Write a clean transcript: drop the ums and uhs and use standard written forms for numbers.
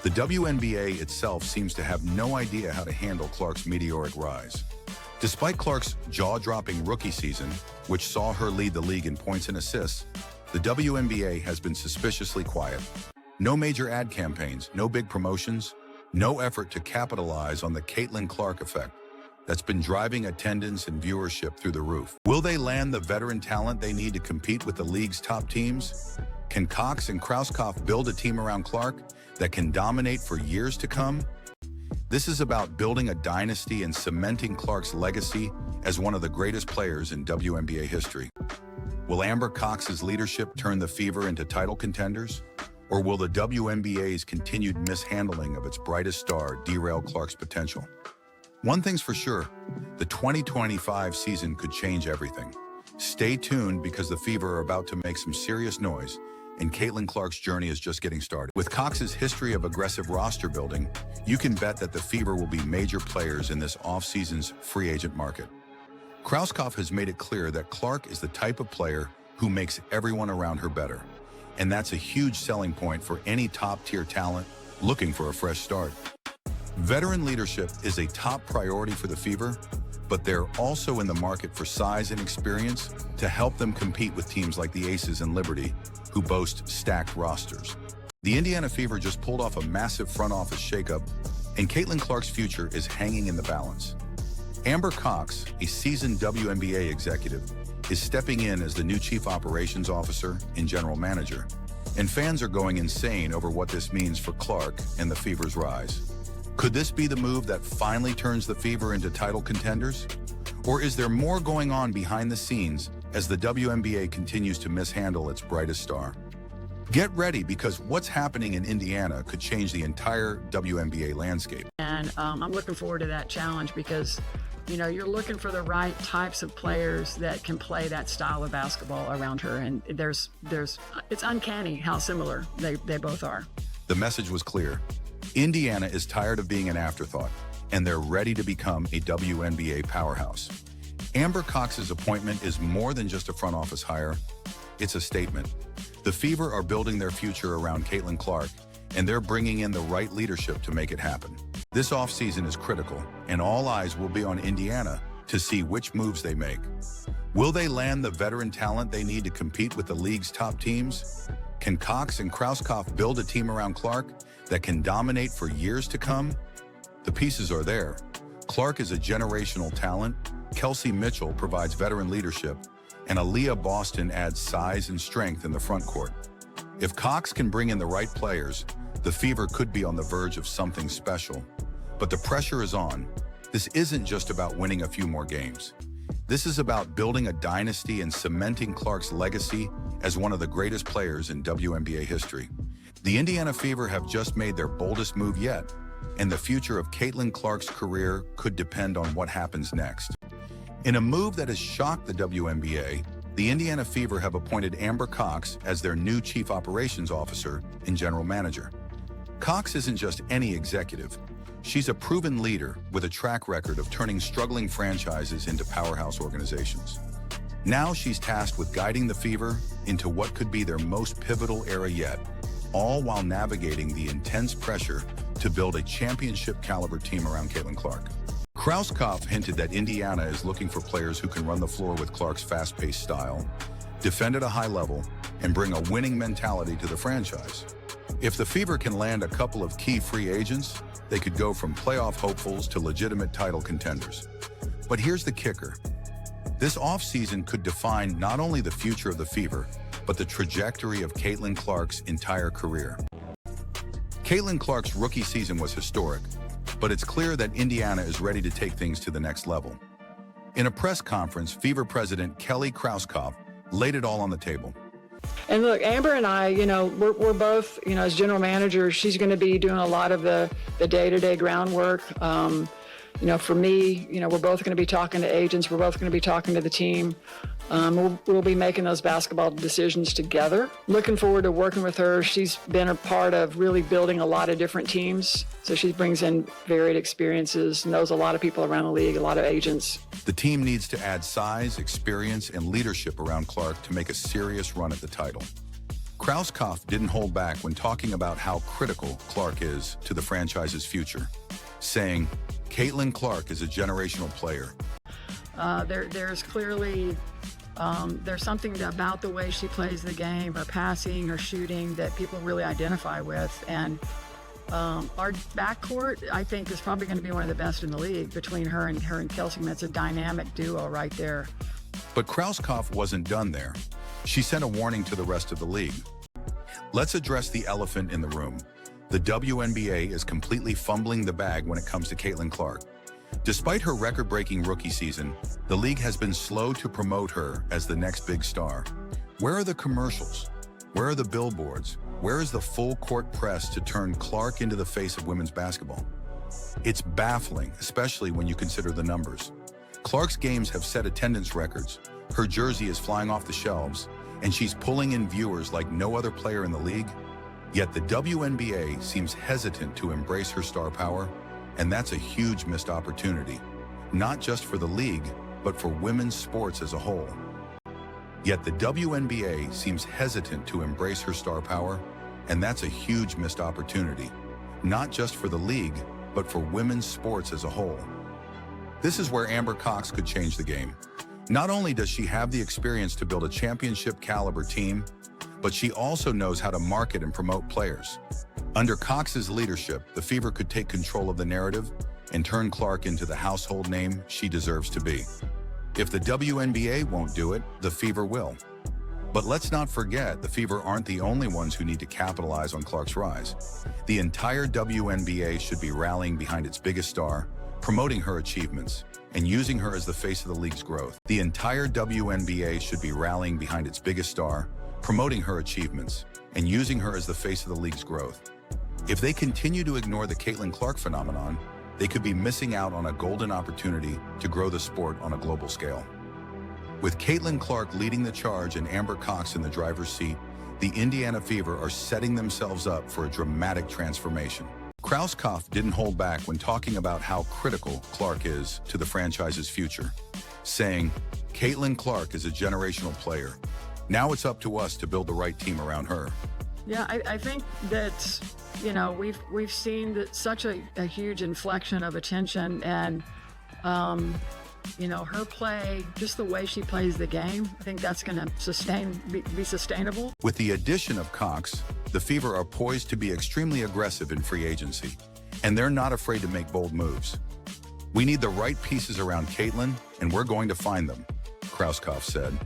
The WNBA itself seems to have no idea how to handle Clark's meteoric rise. Despite Clark's jaw-dropping rookie season, which saw her lead the league in points and assists, the WNBA has been suspiciously quiet. No major ad campaigns, no big promotions, no effort to capitalize on the Caitlin Clark effect that's been driving attendance and viewership through the roof. Will they land the veteran talent they need to compete with the league's top teams? Can Cox and Krauskopf build a team around Clark that can dominate for years to come? This is about building a dynasty and cementing Clark's legacy as one of the greatest players in WNBA history. Will Amber Cox's leadership turn the Fever into title contenders? Or will the WNBA's continued mishandling of its brightest star derail Clark's potential? One thing's for sure, the 2025 season could change everything. Stay tuned because the Fever are about to make some serious noise, and Caitlin Clark's journey is just getting started. With Cox's history of aggressive roster building, you can bet that the Fever will be major players in this offseason's free agent market. Krauskopf has made it clear that Clark is the type of player who makes everyone around her better, and that's a huge selling point for any top-tier talent looking for a fresh start. Veteran leadership is a top priority for the Fever, but they're also in the market for size and experience to help them compete with teams like the Aces and Liberty, who boast stacked rosters. The Indiana Fever just pulled off a massive front office shakeup, and Caitlin Clark's future is hanging in the balance. Amber Cox, a seasoned WNBA executive, is stepping in as the new Chief Operations Officer and General Manager, and fans are going insane over what this means for Clark and the Fever's rise. Could this be the move that finally turns the Fever into title contenders? Or is there more going on behind the scenes as the WNBA continues to mishandle its brightest star? Get ready, because what's happening in Indiana could change the entire WNBA landscape. And I'm looking forward to that challenge because, you know, you're looking for the right types of players that can play that style of basketball around her. And it's uncanny how similar they both are. The message was clear. Indiana is tired of being an afterthought, and they're ready to become a WNBA powerhouse. Amber Cox's appointment is more than just a front office hire. It's a statement. The Fever are building their future around Caitlin Clark, and they're bringing in the right leadership to make it happen. This offseason is critical, and all eyes will be on Indiana to see which moves they make. Will they land the veteran talent they need to compete with the league's top teams? Can Cox and Krauskopf build a team around Clark that can dominate for years to come? The pieces are there. Clark is a generational talent, Kelsey Mitchell provides veteran leadership, and Aaliyah Boston adds size and strength in the front court. If Cox can bring in the right players, the Fever could be on the verge of something special. But the pressure is on. This isn't just about winning a few more games. This is about building a dynasty and cementing Clark's legacy as one of the greatest players in WNBA history. The Indiana Fever have just made their boldest move yet, and the future of Caitlin Clark's career could depend on what happens next. In a move that has shocked the WNBA, the Indiana Fever have appointed Amber Cox as their new Chief Operations Officer and General Manager. Cox isn't just any executive. She's a proven leader with a track record of turning struggling franchises into powerhouse organizations. Now she's tasked with guiding the Fever into what could be their most pivotal era yet, all while navigating the intense pressure to build a championship-caliber team around Caitlin Clark. Krauskopf hinted that Indiana is looking for players who can run the floor with Clark's fast-paced style, defend at a high level, and bring a winning mentality to the franchise. If the Fever can land a couple of key free agents, they could go from playoff hopefuls to legitimate title contenders. But here's the kicker. This offseason could define not only the future of the Fever, but the trajectory of Caitlin Clark's entire career. Caitlin Clark's rookie season was historic, but it's clear that Indiana is ready to take things to the next level. In a press conference, Fever president Kelly Krauskopf laid it all on the table. And look, Amber and I, we're both, as general managers, she's going to be doing a lot of the day-to-day groundwork. For me, we're both going to be talking to agents. We're both going to be talking to the team. We'll be making those basketball decisions together. Looking forward to working with her. She's been a part of really building a lot of different teams. So she brings in varied experiences, knows a lot of people around the league, a lot of agents. The team needs to add size, experience, and leadership around Clark to make a serious run at the title. Krauskopf didn't hold back when talking about how critical Clark is to the franchise's future, saying, "Caitlin Clark is a generational player." There's clearly there's something about the way she plays the game, her passing, her shooting, that people really identify with. And our backcourt, I think, is probably going to be one of the best in the league between her and Kelsey. It's a dynamic duo right there. But Krauskopf wasn't done there. She sent a warning to the rest of the league. Let's address the elephant in the room. The WNBA is completely fumbling the bag when it comes to Caitlin Clark. Despite her record-breaking rookie season, the league has been slow to promote her as the next big star. Where are the commercials? Where are the billboards? Where is the full-court press to turn Clark into the face of women's basketball? It's baffling, especially when you consider the numbers. Clark's games have set attendance records, her jersey is flying off the shelves, and she's pulling in viewers like no other player in the league. Yet the WNBA seems hesitant to embrace her star power, and that's a huge missed opportunity, not just for the league, but for women's sports as a whole. Yet the WNBA seems hesitant to embrace her star power, and that's a huge missed opportunity, not just for the league, but for women's sports as a whole. This is where Amber Cox could change the game. Not only does she have the experience to build a championship-caliber team, but she also knows how to market and promote players. Under Cox's leadership, the Fever could take control of the narrative and turn Clark into the household name she deserves to be. If the WNBA won't do it, the Fever will. But let's not forget, the Fever aren't the only ones who need to capitalize on Clark's rise. The entire WNBA should be rallying behind its biggest star, promoting her achievements, and using her as the face of the league's growth. The entire WNBA should be rallying behind its biggest star, promoting her achievements, and using her as the face of the league's growth. If they continue to ignore the Caitlin Clark phenomenon, they could be missing out on a golden opportunity to grow the sport on a global scale. With Caitlin Clark leading the charge and Amber Cox in the driver's seat, the Indiana Fever are setting themselves up for a dramatic transformation. Krauskopf didn't hold back when talking about how critical Clark is to the franchise's future, saying, "Caitlin Clark is a generational player. Now it's up to us to build the right team around her." Yeah, I think that, we've seen that such a huge inflection of attention, and her play, just the way she plays the game, I think that's going to be sustainable. With the addition of Cox, the Fever are poised to be extremely aggressive in free agency, and they're not afraid to make bold moves. "We need the right pieces around Caitlin, and we're going to find them," Krauskopf said.